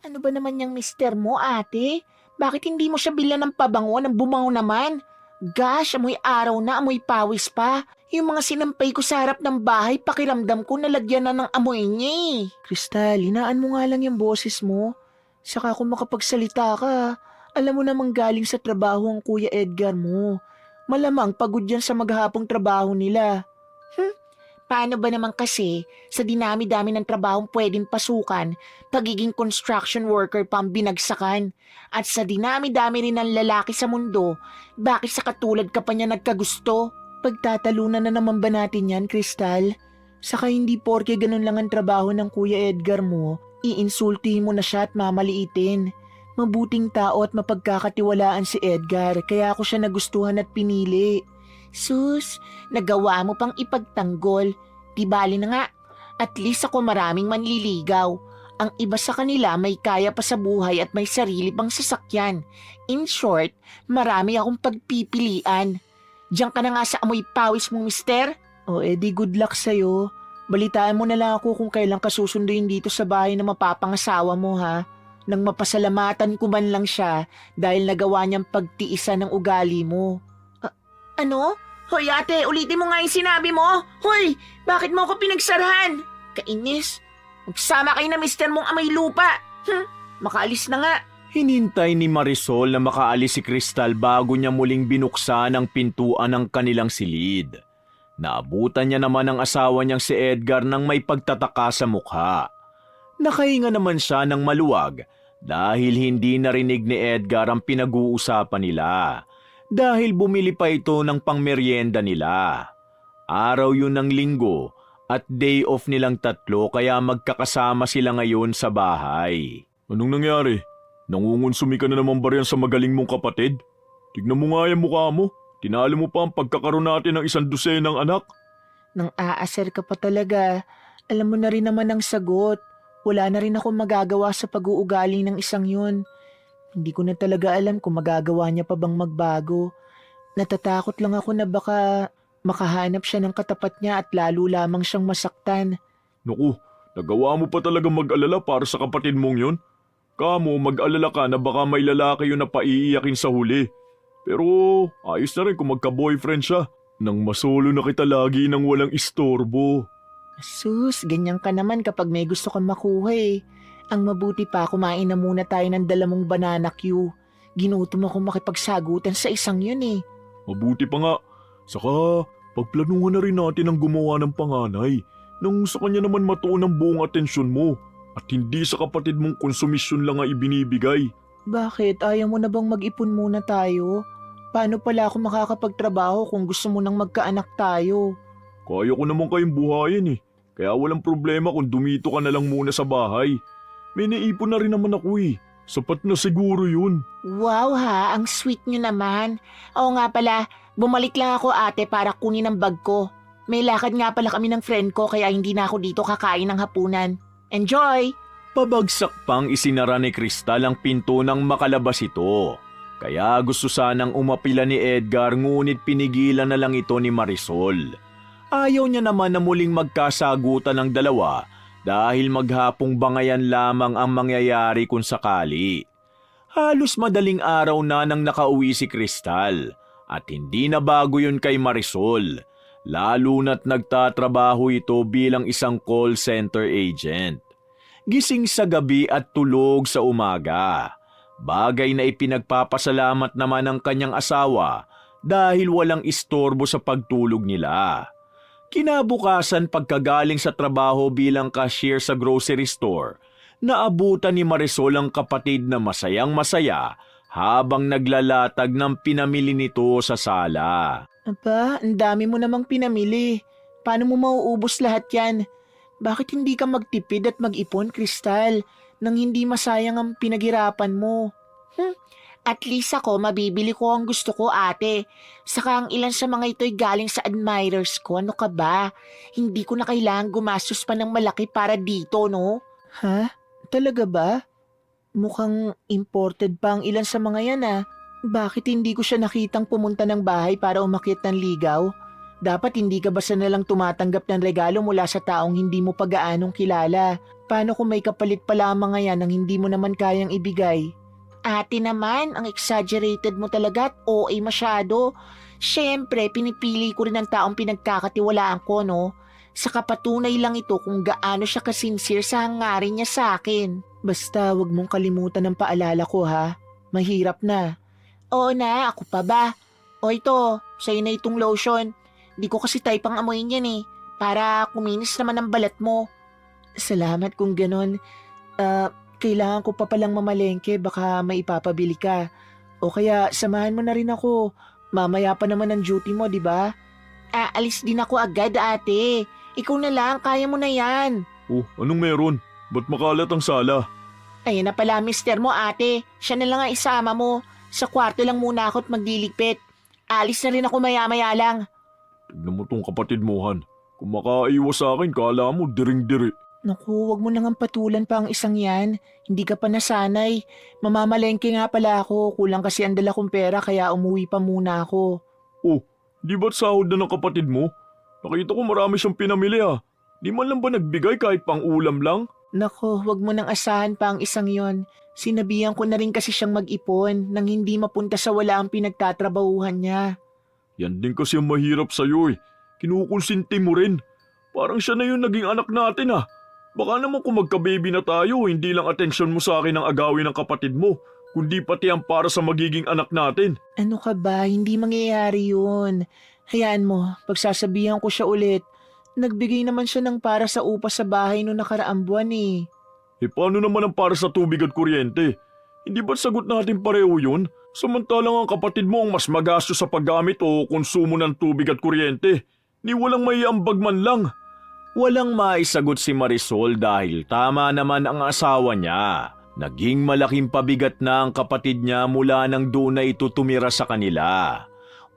Ano ba naman yung mister mo, ate? Bakit hindi mo siya bilhan ng pabango ng bumango naman? Gosh, amoy araw na, amoy pawis pa. Yung mga sinampay ko sa harap ng bahay, pakiramdam ko nalagyan na ng amoy niya eh. Crystal, hinaan mo nga lang yung boses mo. Saka kung makapagsalita ka, alam mo namang galing sa trabaho ang Kuya Edgar mo. Malamang pagod yan sa maghapong trabaho nila. Paano ba naman kasi, sa dinami-dami ng trabahong pwedeng pasukan, pagiging construction worker pa ang binagsakan? At sa dinami-dami rin ng lalaki sa mundo, bakit sa katulad ka pa niya nagkagusto? Pagtatalunan na naman ba natin yan, Crystal? Saka hindi porke ganun lang ang trabaho ng Kuya Edgar mo, iinsultihin mo na siya at mamaliitin. Mabuting tao at mapagkakatiwalaan si Edgar, kaya ako siya nagustuhan at pinili. Sus, nagawa mo pang ipagtanggol. Di bali na nga, at least ako maraming manliligaw. Ang iba sa kanila may kaya pa sa buhay at may sarili pang sasakyan. In short, marami akong pagpipilian. Diyan ka na nga sa amoy pawis mo, mister. O edi good luck sa'yo. Balitaan mo na lang ako kung kailan ka susunduin dito sa bahay na mapapangasawa mo ha. Nang mapasalamatan ko man lang siya dahil nagawa niyang pagtiisan ng ugali mo. Ano? Hoy ate, ulitin mo nga yung sinabi mo. Hoy, bakit mo ako pinagsarahan? Kainis. Magsama kayo na mister mong amay lupa. Makaalis na nga. Hinintay ni Marisol na makaalis si Crystal bago niya muling binuksan ang pintuan ng kanilang silid. Naabutan niya naman ang asawa niyang si Edgar nang may pagtataka sa mukha. Nakahinga naman siya ng maluwag dahil hindi narinig ni Edgar ang pinag-uusapan nila. Dahil bumili pa ito ng pangmeryenda nila. Araw yun ng linggo at day off nilang tatlo kaya magkakasama sila ngayon sa bahay. Anong nangyari? Nangungonsumi ka na naman ba riyan sa magaling mong kapatid? Tignan mo nga yung mukha mo. Tinalo mo pa ang pagkakaroon natin ng 100 anak. Nang aaser ka pa talaga, alam mo na rin naman ang sagot. Wala na rin ako magagawa sa pag-uugali ng isang yun. Hindi ko na talaga alam kung magagawa niya pa bang magbago. Natatakot lang ako na baka makahanap siya ng katapat niya at lalo lamang siyang masaktan. Naku, nagawa mo pa talaga mag-alala para sa kapatid mong yun? Kamo, mag-alala ka na baka may lalaki yun na paiiyakin sa huli. Pero ayos na rin kung magka-boyfriend siya. Nang masolo na kita lagi nang walang istorbo. Sus, ganyan ka naman kapag may gusto kang makuha eh. Ang mabuti pa, kumain na muna tayo ng dalamong banana Q. Ginutom ako makipagsagutan sa isang yun eh. Mabuti pa nga. Saka, pagplanuhan na rin natin ang gumawa ng panganay nang sa kanya naman matuon ang buong atensyon mo at hindi sa kapatid mong konsumisyon lang ang ibinibigay. Bakit? Ayaw mo na bang mag-ipon muna tayo? Paano pala ako makakapagtrabaho kung gusto mo nang magkaanak tayo? Kaya ko naman kayong buhayin eh. Kaya walang problema kung dumito ka na lang muna sa bahay. May naipon na rin naman ako eh. Sapat na siguro yun. Wow ha, ang sweet nyo naman. Oo nga pala, bumalik lang ako ate para kunin ang bag ko. May lakad nga pala kami ng friend ko kaya hindi na ako dito kakain ng hapunan. Enjoy! Pabagsak pang isinara ni Crystal ang pinto nang makalabas ito. Kaya gusto sanang umapila ni Edgar ngunit pinigilan na lang ito ni Marisol. Ayaw niya naman na muling magkasagutan ng dalawa dahil maghapong bangayan lamang ang mangyayari kung sakali. Halos madaling araw na nang nakauwi si Crystal at hindi na bago yun kay Marisol, lalo na't nagtatrabaho ito bilang isang call center agent. Gising sa gabi at tulog sa umaga. Bagay na ipinagpapasalamat naman ng kanyang asawa dahil walang istorbo sa pagtulog nila. Kinabukasan pagkagaling sa trabaho bilang cashier sa grocery store, naabutan ni Marisol ang kapatid na masayang-masaya habang naglalatag ng pinamili nito sa sala. Aba, ang dami mo namang pinamili. Paano mo mauubos lahat yan? Bakit hindi ka magtipid at mag-ipon, Crystal, nang hindi masayang ang pinaghirapan mo? At least ako, mabibili ko ang gusto ko, ate. Saka ang ilan sa mga ito'y galing sa admirers ko. Ano ka ba? Hindi ko na kailangan gumastos pa ng malaki para dito, no? Ha? Talaga ba? Mukhang imported pa ang ilan sa mga yan, ah. Bakit hindi ko siya nakitang pumunta ng bahay para umakyat ng ligaw? Dapat hindi ka basta nalang tumatanggap ng regalo mula sa taong hindi mo pa gaanong kilala. Paano kung may kapalit pa lamang ngayon ang hindi mo naman kayang ibigay? Ate naman, ang exaggerated mo talaga at OA masyado. Siyempre, pinipili ko rin ang taong pinagkakatiwalaan ko, no? Sa kapatunay lang ito kung gaano siya kasincere sa hangarin niya sa akin. Basta wag mong kalimutan ang paalala ko ha. Mahirap na. Oo na, ako pa ba? O ito, sa'yo na itong lotion. Di ko kasi type ang amoy niyan eh. Para kuminis naman ang balat mo. Salamat kung ganon. Kailangan ko pa palang mamalengke, baka may ipapabili ka. O kaya samahan mo na rin ako. Mamaya pa naman ang duty mo, di ba? Aalis din ako agad, ate. Ikaw na lang, kaya mo na yan. Oh, anong meron? Ba't makalat ang sala? Ayun na pala, mister mo, ate. Siya na lang ang isama mo. Sa kwarto lang muna ako at magliligpit. Alis na rin ako maya-maya lang. Tignan mo tong kapatid mo, Han. Kung makaiwas sa akin, kala mo diring-diri. Naku, wag mo nang patulan pa ang isang yan. Hindi ka pa nasanay. Mamamalengke nga pala ako. Kulang kasi ang dala kong pera kaya umuwi pa muna ako. Oh, di ba't sahod na ng kapatid mo? Nakita ko marami siyang pinamili ah. Di man lang ba nagbigay kahit pang ulam lang? Nako, wag mo nang asahan pa ang isang yon. Sinabihan ko na rin kasi siyang mag-ipon nang hindi mapunta sa wala ang pinagtatrabahuhan niya. Yan din kasi ang mahirap sa'yo eh. Kinukonsinti mo rin. Parang siya na yung naging anak natin ah. Baka naman kung magka-baby na tayo, hindi lang atensyon mo sa akin ang agawin ng kapatid mo, kundi pati ang para sa magiging anak natin. Ano ka ba? Hindi mangyayari yun. Hayaan mo, pagsasabihan ko siya ulit. Nagbigay naman siya ng para sa upa sa bahay noong nakaraang buwan eh. Eh paano naman ang para sa tubig at kuryente? Hindi ba sagot natin pareho yun? Samantalang ang kapatid mo ang mas magastos sa paggamit o konsumo ng tubig at kuryente. Ni walang maiambag man lang. Walang maisagot si Marisol dahil tama naman ang asawa niya. Naging malaking pabigat na ang kapatid niya mula nang doon na ito tumira sa kanila.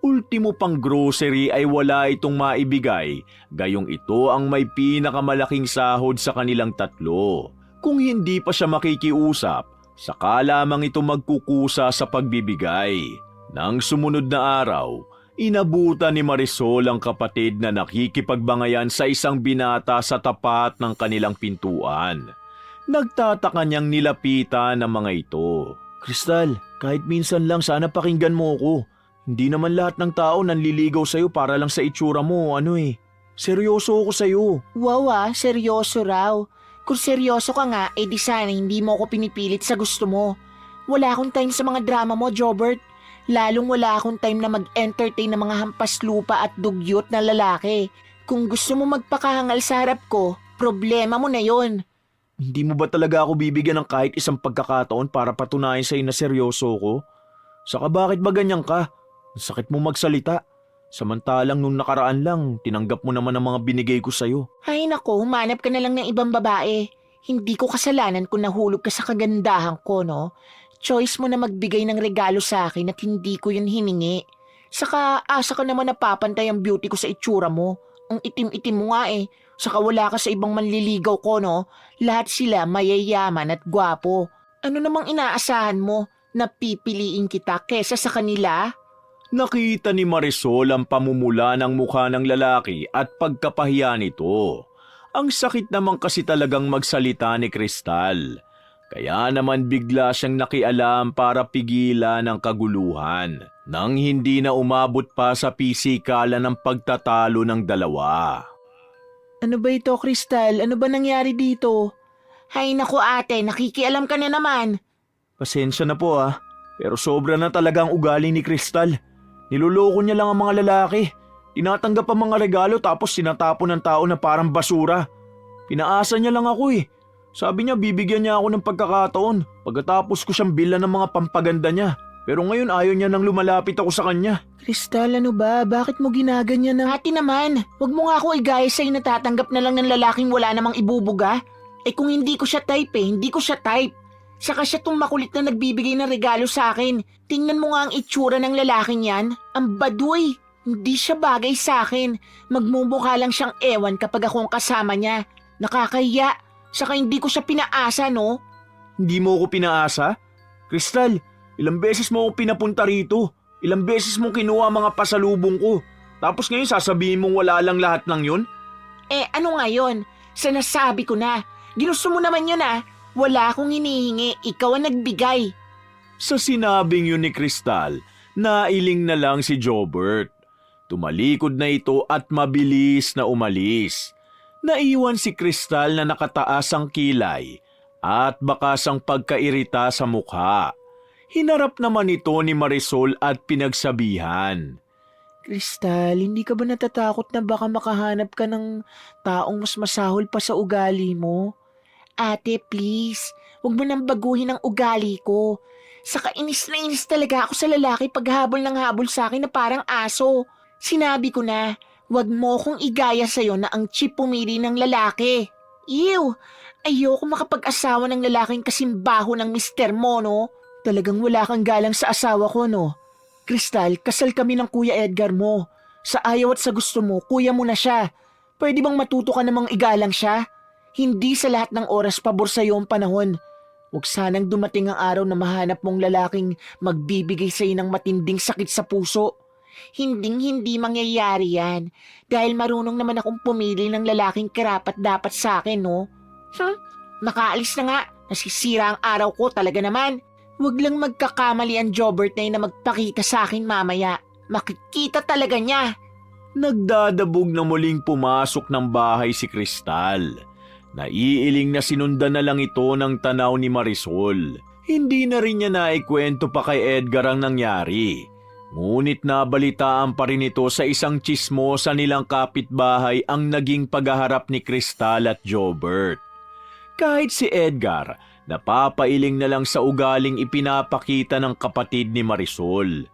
Ultimo pang grocery ay wala itong maibigay, gayong ito ang may pinakamalaking sahod sa kanilang tatlo. Kung hindi pa siya makikiusap, saka lamang ito magkukusa sa pagbibigay. Nang sumunod na araw, inabutan ni Marisol ang kapatid na nakikipagbangayan sa isang binata sa tapat ng kanilang pintuan. Nagtataka niyang nilapitan ang mga ito. Kristal, kahit minsan lang sana pakinggan mo ako. Hindi naman lahat ng tao nanliligaw sa'yo para lang sa itsura mo, Seryoso ako sa'yo. Wow seryoso raw. Kung seryoso ka nga, di sana hindi mo ako pinipilit sa gusto mo. Wala akong time sa mga drama mo, Jobert. Lalong wala akong time na mag-entertain ng mga hampas lupa at dugyot na lalaki. Kung gusto mo magpakahangal sa harap ko, problema mo na yon. Hindi mo ba talaga ako bibigyan ng kahit isang pagkakataon para patunayan sa'yo na seryoso ko? Saka bakit ba ganyan ka? Ang sakit mo magsalita. Samantalang nung nakaraan lang, tinanggap mo naman ang mga binigay ko sa'yo. Ay nako, humanap ka na lang ng ibang babae. Hindi ko kasalanan kung nahulog ka sa kagandahan ko, no? Choice mo na magbigay ng regalo sa akin at hindi ko yun hiningi. Saka asa ka naman napapantay ang beauty ko sa itsura mo. Ang itim-itim mo nga eh. Saka wala ka sa ibang manliligaw ko, no? Lahat sila mayayaman at gwapo. Ano namang inaasahan mo? Na pipiliin kita kesa sa kanila? Nakita ni Marisol ang pamumula ng mukha ng lalaki at pagkapahiya nito. Ang sakit naman kasi talagang magsalita ni Kristal. Kaya naman bigla siyang nakialam para pigilan ang kaguluhan nang hindi na umabot pa sa pisikalan ng pagtatalo ng dalawa. Ano ba ito, Kristal? Ano ba nangyari dito? Hay naku ate, nakikialam ka na naman. Pasensya na po pero sobra na talaga ang ugali ni Kristal. Niloloko niya lang ang mga lalaki. Tinatanggap ang mga regalo tapos sinatapon ng tao na parang basura. Pinaasa niya lang ako Sabi niya bibigyan niya ako ng pagkakataon pagkatapos ko siyang bilan ng mga pampaganda niya. Pero ngayon ayaw niya nang lumalapit ako sa kanya. Kristal, ano ba? Bakit mo ginaganyan na? Ate naman, wag mo nga ako igaya sa'yo na tatanggap na lang ng lalaking wala namang ibubuga. Kung hindi ko siya type hindi ko siya type. Saka siya tong makulit na nagbibigay ng regalo sa akin. Tingnan mo nga ang itsura ng lalaking yan. Ang baduy. Hindi siya bagay sa akin. Magmumukha lang siyang ewan kapag akong kasama niya. Nakakahiya. Saka hindi ko siya pinaasa, no? Hindi mo ako pinaasa? Kristal, ilang beses mo ako pinapunta rito. Ilang beses mo kinuha mga pasalubong ko. Tapos ngayon sasabihin mong wala lang lahat ng yun? Ano ngayon? Sa nasabi ko na. Ginusto mo naman yun Wala akong hinihingi, ikaw ang nagbigay. Sa sinabing yun ni Crystal, nailing na lang si Jobert. Tumalikod na ito at mabilis na umalis. Naiwan si Crystal na nakataas ang kilay at bakasang pagkairita sa mukha. Hinarap naman ito ni Marisol at pinagsabihan. Crystal, hindi ka ba natatakot na baka makahanap ka ng taong mas masahol pa sa ugali mo? Ate, please, huwag mo nang baguhin ang ugali ko. Saka inis na inis talaga ako sa lalaki paghabol ng habol sa akin na parang aso. Sinabi ko na, huwag mo kong igaya sa'yo na ang cheap pumili ng lalaki. Ew, ayoko makapag-asawa ng lalaking kasimbaho ng mister mo, no? Talagang wala kang galang sa asawa ko, no? Crystal, kasal kami ng Kuya Edgar mo. Sa ayaw at sa gusto mo, kuya mo na siya. Pwede bang matuto ka namang igalang siya? Hindi sa lahat ng oras pabor sa'yo ang panahon. Huwag sanang dumating ang araw na mahanap mong lalaking magbibigay sa'yo ng matinding sakit sa puso. Hindi mangyayari yan. Dahil marunong naman akong pumili ng lalaking karapat-dapat sa akin, no? Makaalis na nga. Nasisira ang araw ko talaga naman. Huwag lang magkakamali ang Jobert na yun na magpakita sa akin mamaya. Makikita talaga niya. Nagdadabog na muling pumasok ng bahay si Crystal. Naiiling na sinundan na lang ito ng tanaw ni Marisol. Hindi na rin niya naikwento pa kay Edgar ang nangyari. Ngunit nabalitaan pa rin ito sa isang tsismosa nilang kapitbahay ang naging paghaharap ni Crystal at Jobert. Kahit si Edgar, napapailing na lang sa ugaling ipinapakita ng kapatid ni Marisol.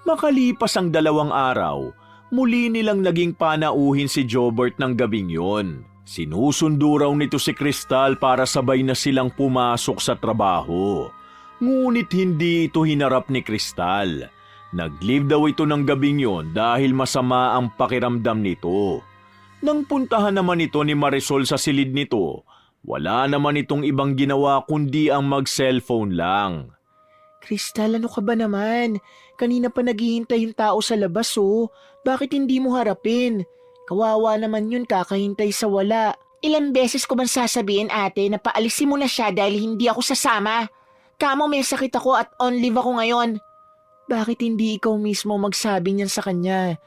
Makalipas ang 2 araw, muli nilang naging panauhin si Jobert ng gabing yon. Sinusundo raw nito si Crystal para sabay na silang pumasok sa trabaho. Ngunit hindi ito hinarap ni Crystal. Nag-leave daw ito ng gabing yon dahil masama ang pakiramdam nito. Nang puntahan naman ito ni Marisol sa silid nito, wala naman itong ibang ginawa kundi ang mag-cellphone lang. Crystal, ano ka ba naman? Kanina pa naghihintay yung tao sa labas, oh. Bakit hindi mo harapin? Kawawa naman yun kakahintay sa wala. Ilang beses ko bang sasabihin, ate, na paalisin mo na siya dahil hindi ako sasama? Kamo may sakit ako at on leave ako ngayon. Bakit hindi ikaw mismo magsabi niyan sa kanya?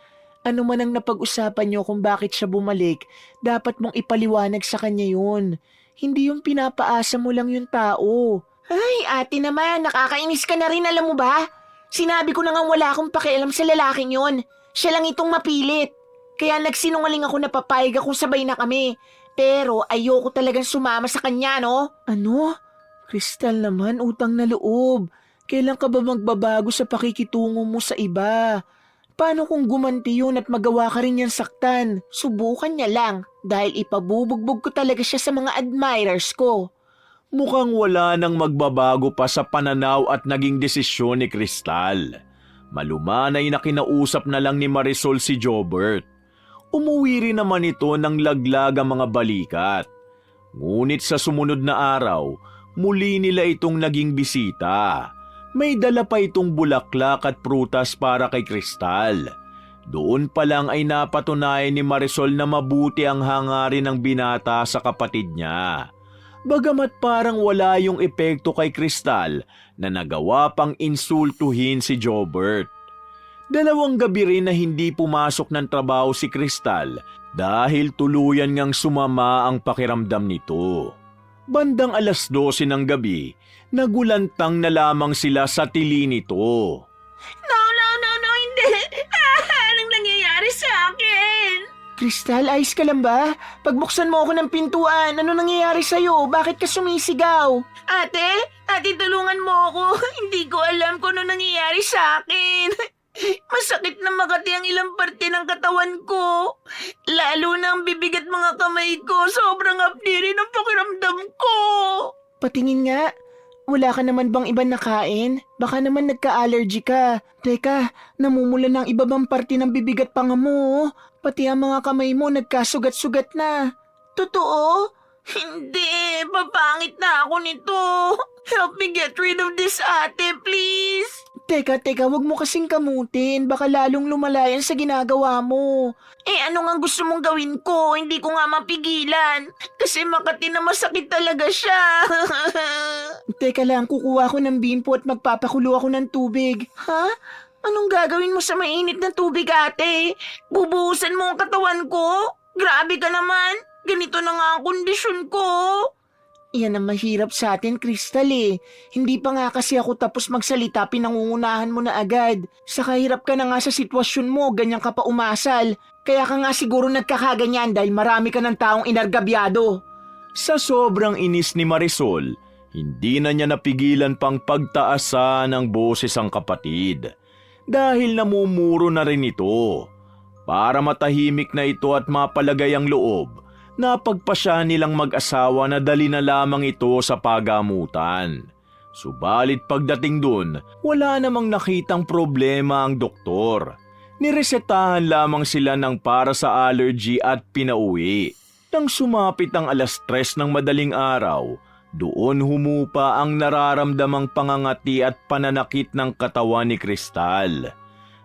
Ano man ang napag-usapan niyo kung bakit siya bumalik, dapat mong ipaliwanag sa kanya yun. Hindi yung pinapaasa mo lang yung tao. Ay, ate naman, nakakainis ka na rin, alam mo ba? Sinabi ko na nga wala akong pakialam sa lalaking yun. Siya lang itong mapilit. Kaya nagsinungaling ako na papayag akong sabay na kami. Pero ayoko talagang sumama sa kanya, no? Ano? Crystal naman, utang na loob. Kailan ka ba magbabago sa pakikitungo mo sa iba? Paano kung gumanti yun at magawa ka rin yan saktan? Subukan niya lang dahil ipabubugbog ko talaga siya sa mga admirers ko. Mukhang wala nang magbabago pa sa pananaw at naging desisyon ni Crystal. Malumanay na kinausap na lang ni Marisol si Jobert. Umuwi rin naman ito ng laglag ang mga balikat. Ngunit sa sumunod na araw, muli nila itong naging bisita. May dala pa itong bulaklak at prutas para kay Crystal. Doon pa lang ay napatunayan ni Marisol na mabuti ang hangarin ng binata sa kapatid niya. Bagamat parang wala yung epekto kay Crystal na nagawa pang insultuhin si Jobert. 2 gabi rin na hindi pumasok ng trabaho si Crystal dahil tuluyan ngang sumama ang pakiramdam nito. Bandang 12:00 ng gabi, nagulantang na lamang sila sa tili nito. No, hindi. Anong nangyayari sa akin? Crystal, ayos ka lang ba? Pagbuksan mo ako ng pintuan, ano nangyayari sa'yo? Bakit ka sumisigaw? Ate, tulungan mo ako. Hindi ko alam kung ano nangyayari sa akin. Masakit na makati ang ilang parte ng katawan ko. Lalo na ang bibigat mga kamay ko. Sobrang apdiri ng pakiramdam ko. Patingin nga. Wala ka naman bang ibang nakain? Baka naman nagka-allergy ka. Teka, namumula ng iba bang parte ng bibigat panga mo. Pati ang mga kamay mo nagkasugat-sugat na. Totoo? Hindi, papangit na ako nito. Help me get rid of this, ate, please. Teka, wag mo kasing kamutin. Baka lalong lumalayan sa ginagawa mo. Ano nga gusto mong gawin ko? Hindi ko nga mapigilan. Kasi Makati na masakit talaga siya. Teka lang, kukuha ko ng bimpo at magpapakulo ako ng tubig. Ha? Anong gagawin mo sa mainit na tubig, ate? Bubuhusan mo ang katawan ko? Grabe ka naman. Ganito na nga ang kondisyon ko. Yan ang mahirap sa atin, Crystal eh. Hindi pa nga kasi ako tapos magsalita, pinangungunahan mo na agad. Saka hirap ka na nga sa sitwasyon mo, ganyan ka pa umasal. Kaya ka nga siguro nagkakaganyan dahil marami ka ng taong inargabyado. Sa sobrang inis ni Marisol, hindi na niya napigilan pang pagtaasan ng boses ang kapatid. Dahil namumuro na rin ito. Para matahimik na ito at mapalagay ang loob, napagpasya nilang mag-asawa na dali na lamang ito sa pagamutan. Subalit pagdating dun, wala namang nakitang problema ang doktor. Niresetahan lamang sila ng para sa allergy at pinauwi. Nang sumapit ang 3:00 ng madaling araw, doon humupa ang nararamdamang pangangati at pananakit ng katawan ni Crystal.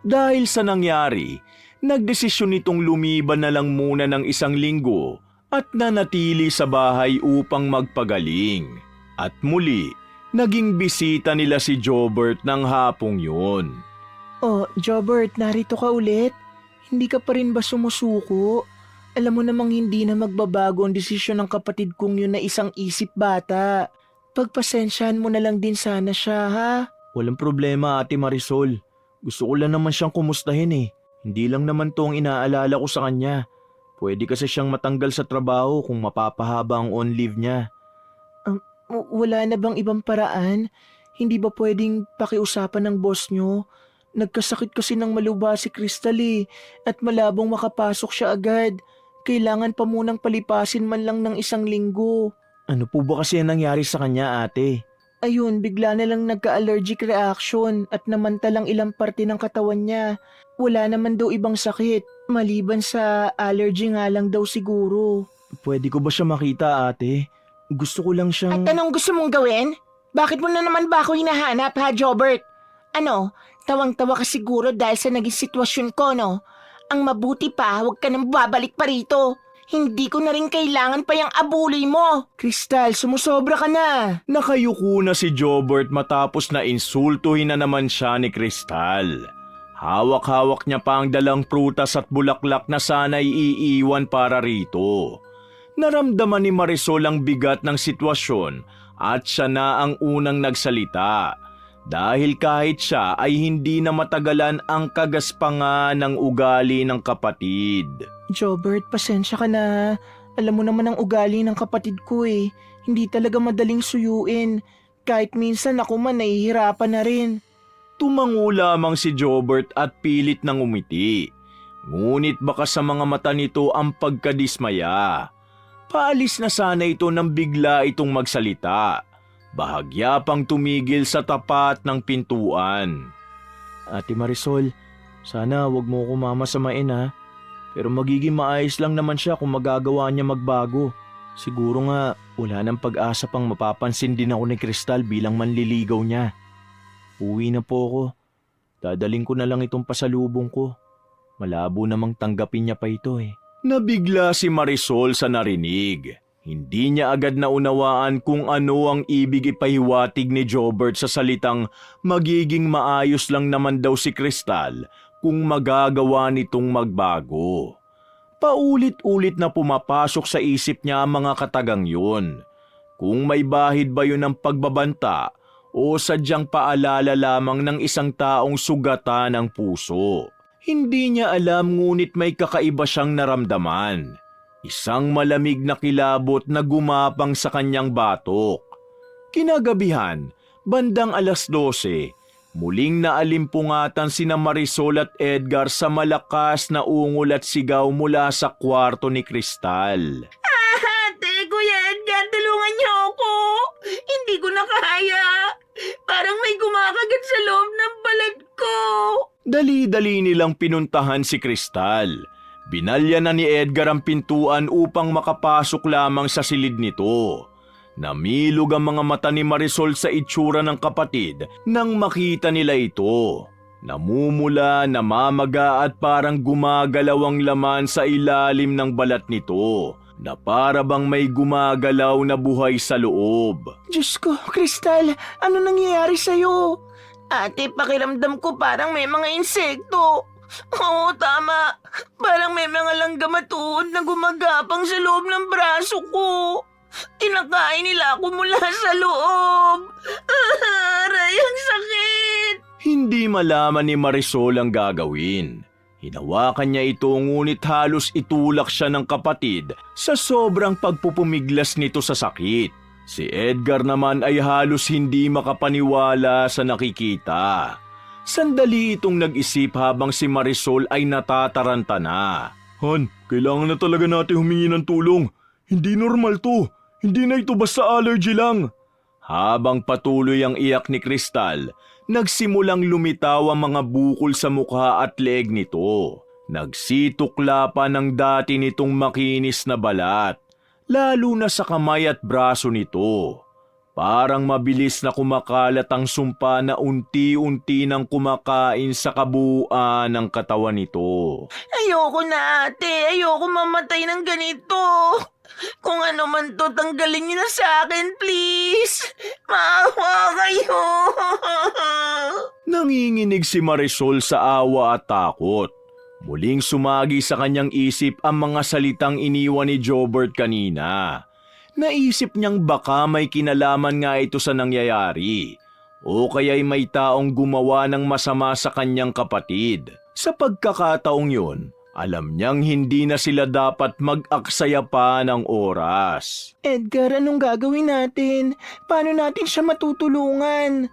Dahil sa nangyari, nagdesisyon itong lumiban na lang muna ng 1 linggo at nanatili sa bahay upang magpagaling. At muli, naging bisita nila si Jobert ng hapong yun. Oh, Jobert, narito ka ulit? Hindi ka pa rin ba sumusuko? Alam mo namang hindi na magbabago ang desisyon ng kapatid kong yun na isang isip bata. Pagpasensyahan mo na lang din sana siya, ha? Walang problema, Ate Marisol. Gusto ko lang naman siyang kumustahin eh. Hindi lang naman to ang inaalala ko sa kanya. Pwede kasi siyang matanggal sa trabaho kung mapapahaba ang on leave niya. Wala na bang ibang paraan? Hindi ba pwedeng pakiusapan ng boss nyo? Nagkasakit kasi ng maluba si Crystal eh, at malabong makapasok siya agad. Kailangan pa munang palipasin man lang ng 1 linggo. Ano po ba kasi ang nangyari sa kanya, ate? Ayun, bigla na lang nagka-allergic reaction at namantalang ilang parte ng katawan niya. Wala naman daw ibang sakit, maliban sa allergy nga lang daw siguro. Pwede ko ba siya makita, ate? Gusto ko lang siyang... At anong gusto mong gawin? Bakit mo na naman ba ako hinahanap, ha, Jobert? Ano, tawang-tawa ka siguro dahil sa naging sitwasyon ko, no? Ang mabuti pa, huwag ka nang babalik pa rito. Hindi ko na rin kailangan pa yung abuloy mo. Crystal, sumusobra ka na. Nakayuko na si Jobert matapos na insultuhin na naman siya ni Crystal. Hawak-hawak niya pa ang dalang prutas at bulaklak na sana'y iiwan para rito. Naramdaman ni Marisol ang bigat ng sitwasyon at siya na ang unang nagsalita. Dahil kahit siya ay hindi na matagalan ang kagaspangan ng ugali ng kapatid. Jobert, pasensya ka na. Alam mo naman ang ugali ng kapatid ko eh. Hindi talaga madaling suyuin. Kahit minsan ako man nahihirapan na rin. Tumango lamang si Jobert at pilit nang umiti. Ngunit baka sa mga mata nito ang pagkadismaya. Paalis na sana ito nang bigla itong magsalita. Bahagya pang tumigil sa tapat ng pintuan. Ate Marisol, sana wag mo ko mamasamain ha. Pero magiging maayos lang naman siya kung magagawa niya magbago. Siguro nga wala nang pag-asa pang mapapansin din ako ni Crystal bilang manliligaw niya. Uwi na po ako. Dadaling ko na lang itong pasalubong ko. Malabo namang tanggapin niya pa ito eh. Nabigla si Marisol sa narinig. Hindi niya agad naunawaan kung ano ang ibig ipahiwatig ni Jobert sa salitang magiging maayos lang naman daw si Crystal kung magagawa nitong magbago. Paulit-ulit na pumapasok sa isip niya ang mga katagang yun. Kung may bahid ba yun ng pagbabanta o sadyang paalala lamang ng isang taong sugatan ng puso. Hindi niya alam ngunit may kakaiba siyang naramdaman. Isang malamig na kilabot na gumapang sa kanyang batok. Kinagabihan, bandang 12:00, muling naalimpungatan sina Marisol at Edgar sa malakas na ungol at sigaw mula sa kwarto ni Crystal. Ate, Kuya Edgar, tulungan niyo ako. Hindi ko na kaya. Parang may kumakagat sa loob ng balat ko. Dali-dali nilang pinuntahan si Crystal. Binalya na ni Edgar ang pintuan upang makapasok lamang sa silid nito. Namilog ang mga mata ni Marisol sa itsura ng kapatid nang makita nila ito. Namumula, namamaga at parang gumagalaw ang laman sa ilalim ng balat nito, na para bang may gumagalaw na buhay sa loob. Diyos ko, Crystal, ano nangyayari sa'yo? Ate, pakiramdam ko parang may mga insekto. Oo, tama. Parang may mga langgam at uod na gumagapang sa loob ng braso ko. Kinakain nila ako mula sa loob. Aray, ang sakit. Hindi malaman ni Marisol ang gagawin. Hinawakan niya ito ngunit halos itulak siya ng kapatid sa sobrang pagpupumiglas nito sa sakit. Si Edgar naman ay halos hindi makapaniwala sa nakikita. Sandali itong nag-isip habang si Marisol ay natataranta na. Han, kailangan na talaga natin humingi ng tulong. Hindi normal to. Hindi na ito basta allergy lang. Habang patuloy ang iyak ni Crystal, nagsimulang lumitaw ang mga bukol sa mukha at leeg nito. Nagsitukla pa ng dati nitong makinis na balat, lalo na sa kamay at braso nito. Parang mabilis na kumakalat ang sumpa na unti-unti nang kumakain sa kabuuan ng katawan nito. Ayoko na, ate. Ayoko mamatay ng ganito. Kung ano man to, tanggalin niyo na sa akin, please. Maawa kayo. Nanginginig si Marisol sa awa at takot. Muling sumagi sa kanyang isip ang mga salitang iniwan ni Jobert kanina. Naisip niyang baka may kinalaman nga ito sa nangyayari o kaya'y may taong gumawa ng masama sa kanyang kapatid. Sa pagkakataong yun, alam niyang hindi na sila dapat mag-aksaya pa ng oras. Edgar, anong gagawin natin? Paano natin siya matutulungan?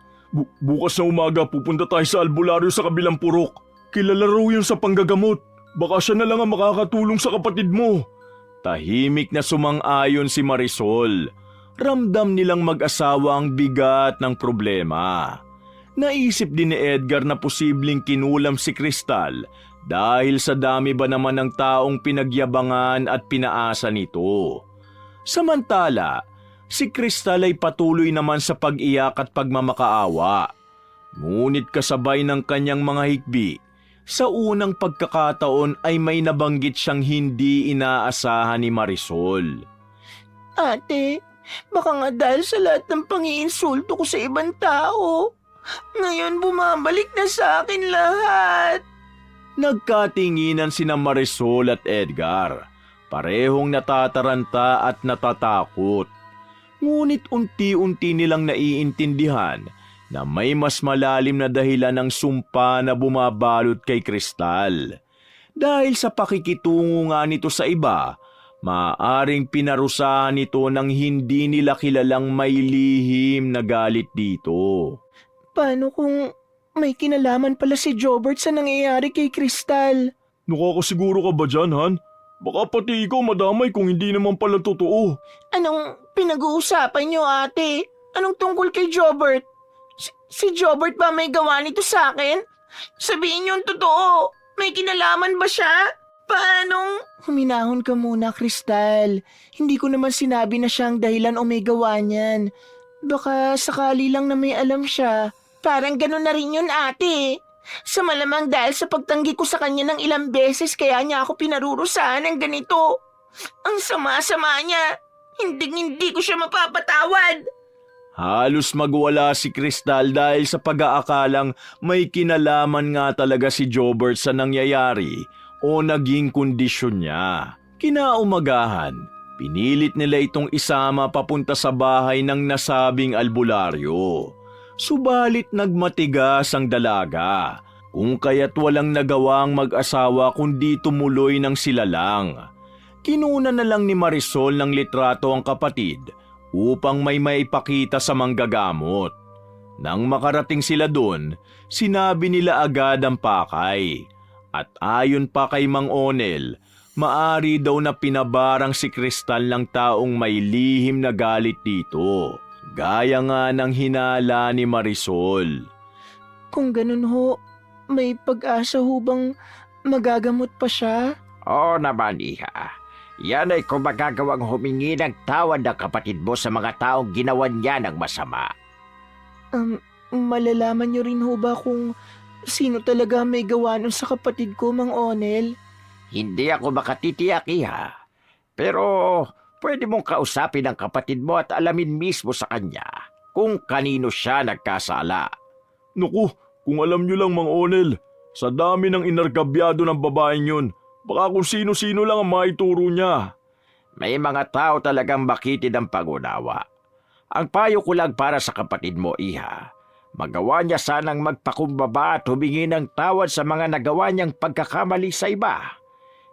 Bukas na umaga pupunta tayo sa albularyo sa kabilang purok. Kilala raw yun sa panggagamot. Baka siya na lang ang makakatulong sa kapatid mo. Tahimik na sumang-ayon si Marisol. Ramdam nilang mag-asawa ang bigat ng problema. Naisip din ni Edgar na posibleng kinulam si Crystal dahil sa dami ba naman ng taong pinagyabangan at pinaasa nito. Samantala, si Crystal ay patuloy naman sa pag-iyak at pagmamakaawa. Ngunit kasabay ng kanyang mga hikbi, sa unang pagkakataon ay may nabanggit siyang hindi inaasahan ni Marisol. Ate, baka nga dahil sa lahat ng pangiinsulto ko sa ibang tao, ngayon bumabalik na sa akin lahat. Nagkatinginan sina Marisol at Edgar. Parehong natataranta at natatakot. Ngunit unti-unti nilang naiintindihan na may mas malalim na dahilan ng sumpa na bumabalot kay Crystal. Dahil sa pakikitungo nga nito sa iba, maaaring pinarusahan nito ng hindi nila kilalang may lihim na galit dito. Paano kung may kinalaman pala si Jobert sa nangyayari kay Crystal? Nakakasiguro ka ba dyan, Han? Baka pati ikaw madamay kung hindi naman pala totoo. Anong pinag-uusapan niyo, ate? Anong tungkol kay Jobert? Si Jobert ba may gawa nito sa akin? Sabihin niyo ang totoo. May kinalaman ba siya? Paanong... Huminahon ka muna, Crystal. Hindi ko naman sinabi na siyang dahilan o may gawa niyan. Baka sakali lang na may alam siya. Parang ganun na rin yun, ate. Sa malamang dahil sa pagtanggi ko sa kanya ng ilang beses kaya niya ako pinarurusahan ng ganito. Ang sama-sama niya. Hindi ko siya mapapatawad. Halos magwala si Crystal dahil sa pag-aakalang may kinalaman nga talaga si Jobert sa nangyayari o naging kondisyon niya. Kinaumagahan, pinilit nila itong isama papunta sa bahay ng nasabing albularyo. Subalit nagmatigas ang dalaga, kung kaya't walang nagawang mag-asawa kundi tumuloy ng sila lang. Kinuna na lang ni Marisol ng litrato ang kapatid upang may maipakita sa manggagamot. Nang makarating sila doon, sinabi nila agad ang pakay. At ayon pa kay Mang Onel, maari daw na pinabarang si Crystal ng taong may lihim na galit dito. Gaya nga ng hinala ni Marisol. Kung ganun ho, may pag-asa ho bang magagamot pa siya? Oo naman, iha. Yan ay kung magagawang humingi ng tawad ng kapatid mo sa mga taong ginawa niya ng masama. Malalaman niyo rin ho ba kung sino talaga may gawa nun sa kapatid ko, Mang Onel? Hindi ako makatitiyak, Iha. Pero pwede mong kausapin ang kapatid mo at alamin mismo sa kanya kung kanino siya nagkasala. Naku, kung alam nyo lang Mang Onel, sa dami ng inargabyado ng babaeng yun, baka kung sino-sino lang ang maituro niya. May mga tao talagang makitid ang pangunawa. Ang payo ko lang para sa kapatid mo, Iha, magawa niya sanang magpakumbaba at humingi ng tawad sa mga nagawa niyang pagkakamali sa iba.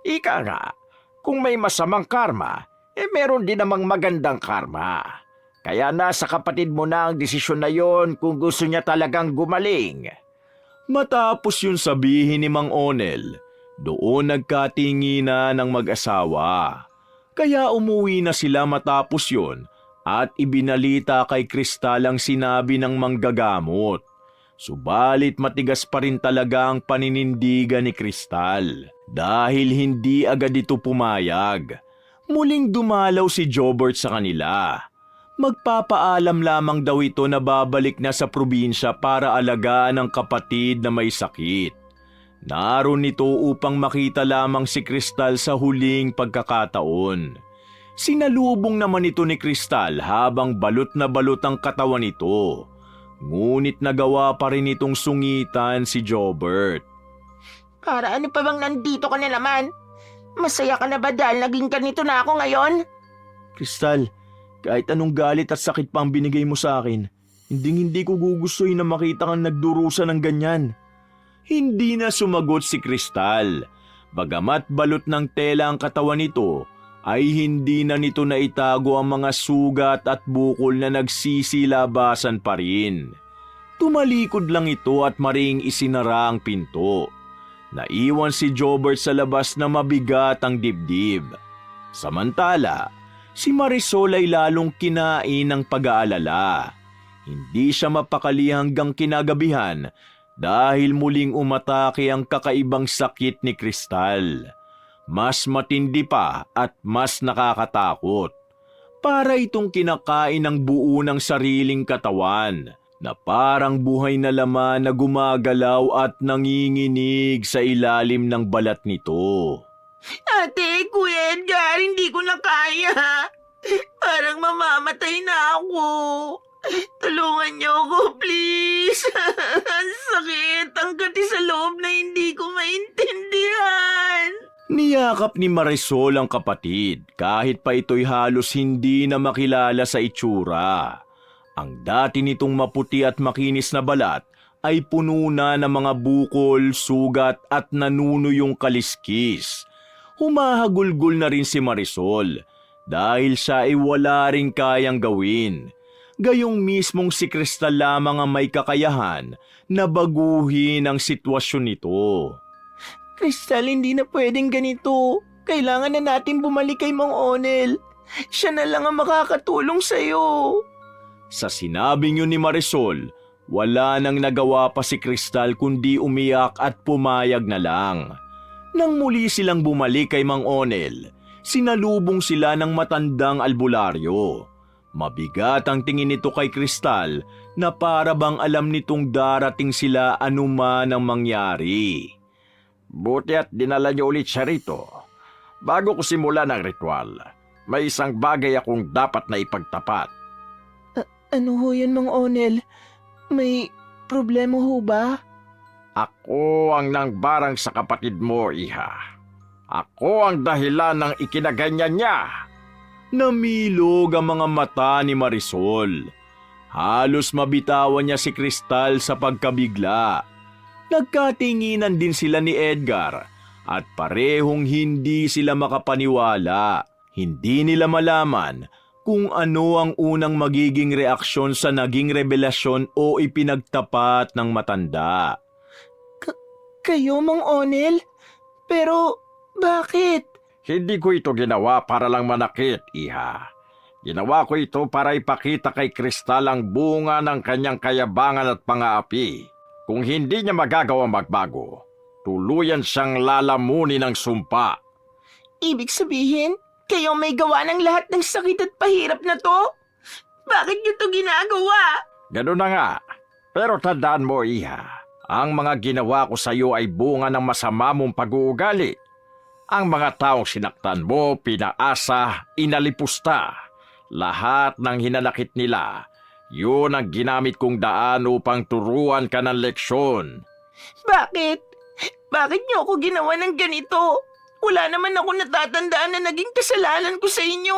Ika nga, kung may masamang karma, meron din namang magandang karma. Kaya nasa kapatid mo na ang desisyon na yon kung gusto niya talagang gumaling. Matapos yun sabihin ni Mang Onel, doon nagkatinginan ng mag-asawa. Kaya umuwi na sila matapos yun at ibinalita kay Kristal ang sinabi ng manggagamot. Subalit matigas pa rin talaga ang paninindigan ni Kristal dahil hindi agad ito pumayag. Muling dumalaw si Jobert sa kanila. Magpapaalam lamang daw ito na babalik na sa probinsya para alagaan ang kapatid na may sakit. Naroon ito upang makita lamang si Kristal sa huling pagkakataon. Sinalubong naman ito ni Kristal habang balot na balot ang katawan nito. Ngunit nagawa pa rin itong sungitan si Jobert. Para ano pa bang nandito ka na naman? Masaya ka na ba dahil naging ganito na ako ngayon? Kristal, kahit anong galit at sakit pa ang binigay mo sa akin, hindi ko gugustuhin na makita kang nagdurusa ng ganyan. Hindi na sumagot si Kristal. Bagamat balot ng tela ang katawan nito, ay hindi na nito naitago ang mga sugat at bukol na nagsisilabasan pa rin. Tumalikod lang ito at maring isinara ang pinto. Naiwan si Jobert sa labas na mabigat ang dibdib. Samantala, si Marisol ay lalong kinain ng pag-aalala. Hindi siya mapakali hanggang kinagabihan dahil muling umatake ang kakaibang sakit ni Kristal. Mas matindi pa at mas nakakatakot. Para itong kinakain ng buo ng sariling katawan na parang buhay na laman na gumagalaw at nanginginig sa ilalim ng balat nito. Ate, Kuya Edgar, hindi ko na kaya. Parang mamamatay na ako. Tulungan niyo ako, please. Ang sakit, ang kati sa loob na hindi ko maintindihan. Niyakap ni Marisol ang kapatid kahit pa ito'y halos hindi na makilala sa itsura. Ang dati nitong maputi at makinis na balat ay puno na ng mga bukol, sugat at nanunuyong kaliskis. Humahagulgol na rin si Marisol dahil siya ay wala ring kayang gawin. Gayong mismong si Kristal lamang ang may kakayahan na baguhin ang sitwasyon nito. Kristal, hindi na pwedeng ganito. Kailangan na natin bumalik kay Mang Onel. Siya na lang ang makakatulong sa'yo. Sa sinabing yun ni Marisol, wala nang nagawa pa si Kristal kundi umiyak at pumayag na lang. Nang muli silang bumalik kay Mang Onel, sinalubong sila ng matandang albularyo. Mabigat ang tingin nito kay Kristal na para bang alam nitong darating sila anuman ang mangyari. Buti at dinala niyo ulit siya rito. Bago ko simulan ang ritual, may isang bagay akong dapat na ipagtapat. Ano ho yun, Mang Onel? May problema ho ba? Ako ang nangbarang sa kapatid mo, Iha. Ako ang dahilan ng ikinaganyan niya. Namilog ang mga mata ni Marisol. Halos mabitawan niya si Kristal sa pagkabigla. Nagkatinginan din sila ni Edgar at parehong hindi sila makapaniwala. Hindi nila malaman kung ano ang unang magiging reaksyon sa naging revelasyon o ipinagtapat ng matanda. Kayo, Mang Onel? Pero bakit? Hindi ko ito ginawa para lang manakit, Iha. Ginawa ko ito para ipakita kay Kristal ang bunga ng kanyang kayabangan at pang-aapi. Kung hindi niya magagawa magbago, tuluyan siyang lalamunin ng sumpa. Ibig sabihin, Kayo may gawa ng lahat ng sakit at pahirap na to? Bakit niyo to ginagawa? Ganun na nga. Pero tandaan mo, Iha, ang mga ginawa ko sa iyo ay bunga ng masama mong pag-uugali. Ang mga taong sinaktan mo, pinaasa, inalipusta. Lahat ng hinanakit nila, yun ang ginamit kong daan upang turuan ka ng leksyon. Bakit? Bakit niyo ako ginawa ng ganito? Wala naman ako natatandaan na naging kasalanan ko sa inyo,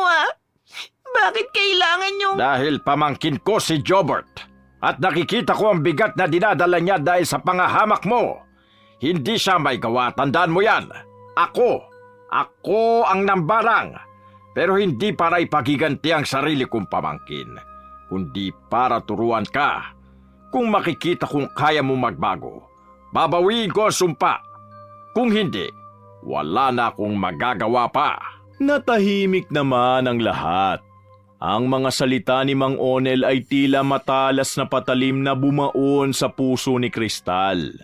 Bakit kailangan niyo? Dahil pamangkin ko si Jobert at nakikita ko ang bigat na dinadala niya dahil sa pangahamak mo. Hindi siya may gawa, tandaan mo yan. Ako ang nambarang. Pero hindi para ipagiganti ang sarili kong pamangkin, kundi para turuan ka. Kung makikita kong kaya mo magbago, babawiin ko ang sumpa. Kung hindi, wala na akong magagawa pa. Natahimik naman ang lahat. Ang mga salita ni Mang Onel ay tila matalas na patalim na bumaon sa puso ni Kristal.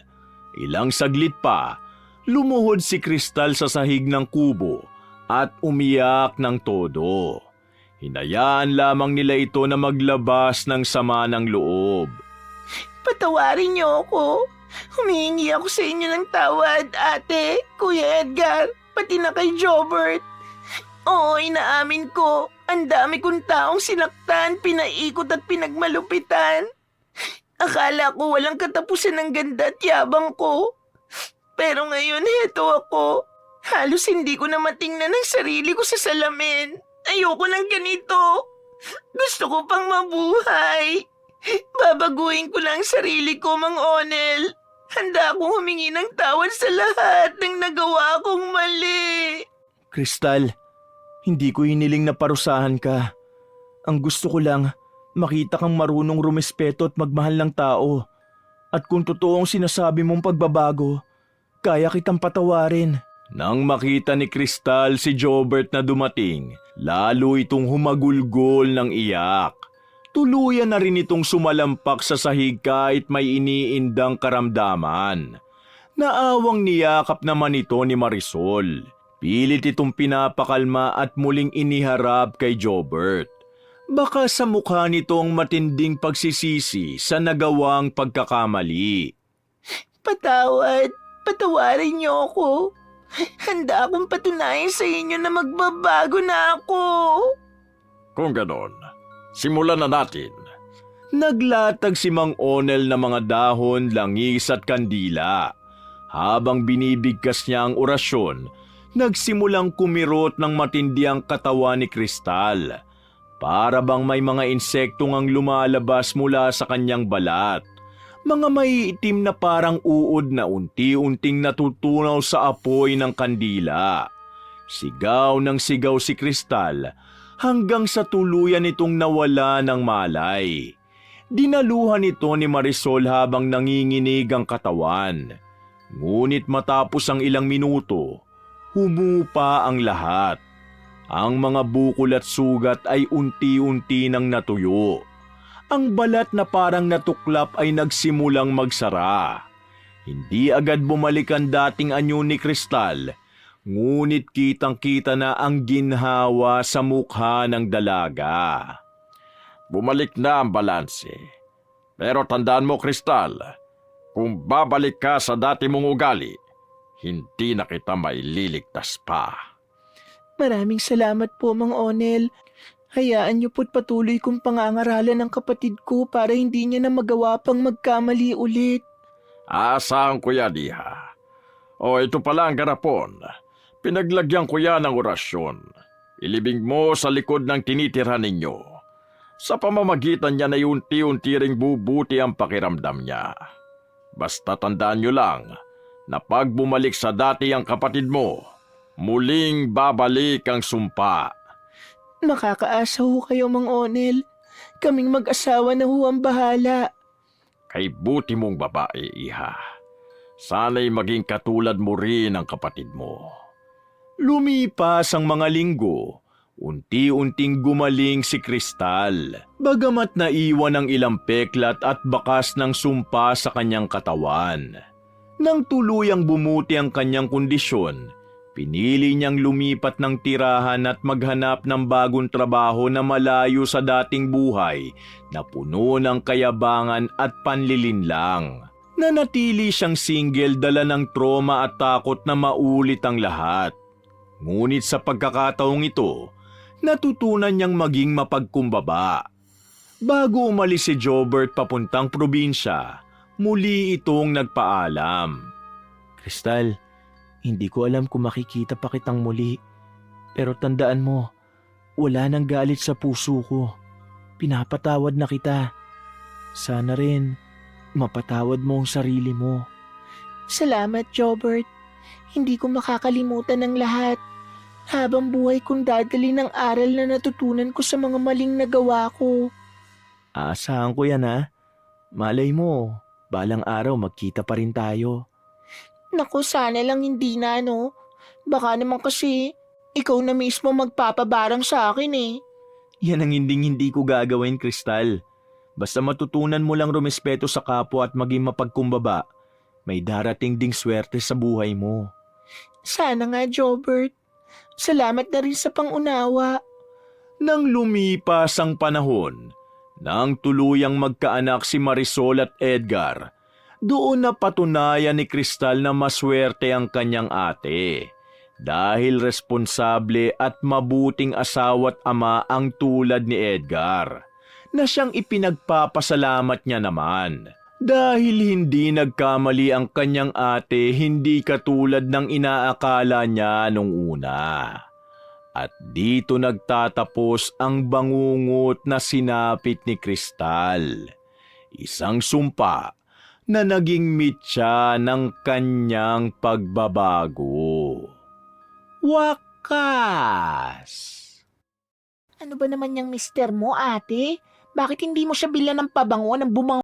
Ilang saglit pa, lumuhod si Kristal sa sahig ng kubo at umiyak ng todo. Hinayaan lamang nila ito na maglabas ng sama ng loob. Patawarin niyo ako. Humihingi ako sa inyo ng tawad, Ate, Kuya Edgar, pati na kay Jobert. Oo, inaamin ko. Ang dami kong taong sinaktan, pinaikot at pinagmalupitan. Akala ko walang katapusan ng ganda at yabang ko. Pero ngayon, heto ako. Halos hindi ko na matingnan ang sarili ko sa salamin. Ayoko ng ganito. Gusto ko pang mabuhay. Babaguhin ko lang ang sarili ko, Mang Onel. Handa akong humingi ng tawad sa lahat ng nagawa kong mali. Kristal, hindi ko hiniling na parusahan ka. Ang gusto ko lang, makita kang marunong rumespeto at magmahal ng tao. At kung totoo ang sinasabi mong pagbabago, kaya kitang patawarin. Nang makita ni Kristal si Jobert na dumating, lalo itong humagulgol ng iyak. Tuluyan na rin itong sumalampak sa sahig kahit may iniindang karamdaman. Naawang niyakap naman ito ni Marisol. Pilit itong pinapakalma at muling iniharap kay Jobert. Baka sa mukha nito ang matinding pagsisisi sa nagawang pagkakamali. Patawarin niyo ako. Handa akong patunayan sa inyo na magbabago na ako. Kung ganon, simulan na natin. Naglatag si Mang Onel ng mga dahon, langis at kandila. Habang binibigkas niya ang orasyon, nagsimulang kumirot ng matindi ang katawan ni Kristal. Para bang may mga insektong ang lumalabas mula sa kanyang balat. Mga maiitim na parang uod na unti-unting natutunaw sa apoy ng kandila. Sigaw ng sigaw si Kristal hanggang sa tuluyan itong nawala ng malay. Dinaluhan ito ni Marisol habang nanginginig ang katawan. Ngunit matapos ang ilang minuto, humupa ang lahat. Ang mga bukol at sugat ay unti-unti nang natuyo. Ang balat na parang natuklap ay nagsimulang magsara. Hindi agad bumalik ang dating anyo ni Kristal, ngunit kitang-kita na ang ginhawa sa mukha ng dalaga. Bumalik na ang balanse. Pero tandaan mo, Kristal, kung babalik ka sa dati mong ugali, hindi na kita maililigtas pa. Maraming salamat po, Mang Onel. Hayaan niyo po't patuloy kong pangangaralan ng kapatid ko para hindi niya na magawa pang magkamali ulit. Aasahan ko yan, Iha. O ito pala ang garapon. Pinaglagyan ko yan ng orasyon. Ilibing mo sa likod ng tinitira ninyo. Sa pamamagitan niya na unti-unti ring bubuti ang pakiramdam niya. Basta tandaan niyo lang na pag bumalik sa dati ang kapatid mo, muling babalik ang sumpa. Makakaasa ho kayo, Mang Onel. Kaming mag-asawa na ho ang bahala. Kay buti mong babae, Iha. Sana'y maging katulad mo rin ang kapatid mo. Lumipas ang mga linggo. Unti-unting gumaling si Kristal. Bagamat naiwan ang ilang peklat at bakas ng sumpa sa kanyang katawan. Nang tuluyang bumuti ang kanyang kondisyon, Pinili niyang lumipat ng tirahan at maghanap ng bagong trabaho na malayo sa dating buhay na puno ng kayabangan at panlilinlang. Nanatili siyang single dala ng trauma at takot na maulit ang lahat. Ngunit sa pagkakataong ito, natutunan niyang maging mapagkumbaba. Bago umalis si Jobert papuntang probinsya, muli itong nagpaalam. Crystal, hindi ko alam kung makikita pa kitang muli. Pero tandaan mo, wala nang galit sa puso ko. Pinapatawad na kita. Sana rin, mapatawad mo ang sarili mo. Salamat, Jobert. Hindi ko makakalimutan ng lahat. Habang buhay kong dadali ng aral na natutunan ko sa mga maling nagawa ko. Aasahan ko yan ha. Malay mo, balang araw magkita pa rin tayo. Naku, sana lang hindi na, no? Baka naman kasi, ikaw na mismo magpapabarang sa akin eh. Yan ang hindi ko gagawin, Crystal. Basta matutunan mo lang rumespeto sa kapwa at maging mapagkumbaba, may darating ding swerte sa buhay mo. Sana nga, Jobert. Salamat na rin sa pangunawa. Nang lumipas ang panahon, nang tuluyang magkaanak si Marisol at Edgar, doon na patunayan ni Crystal na maswerte ang kanyang ate dahil responsable at mabuting asawa't ama ang tulad ni Edgar na siyang ipinagpapasalamat niya naman. Dahil hindi nagkamali ang kanyang ate, hindi katulad ng inaakala niya nung una. At dito nagtatapos ang bangungot na sinapit ni Crystal. Isang sumpa na naging mitya ng kanyang pagbabago. Wakas! Ano ba naman yung mister mo, ate? Bakit hindi mo siya bilhan ng pabango ng bumango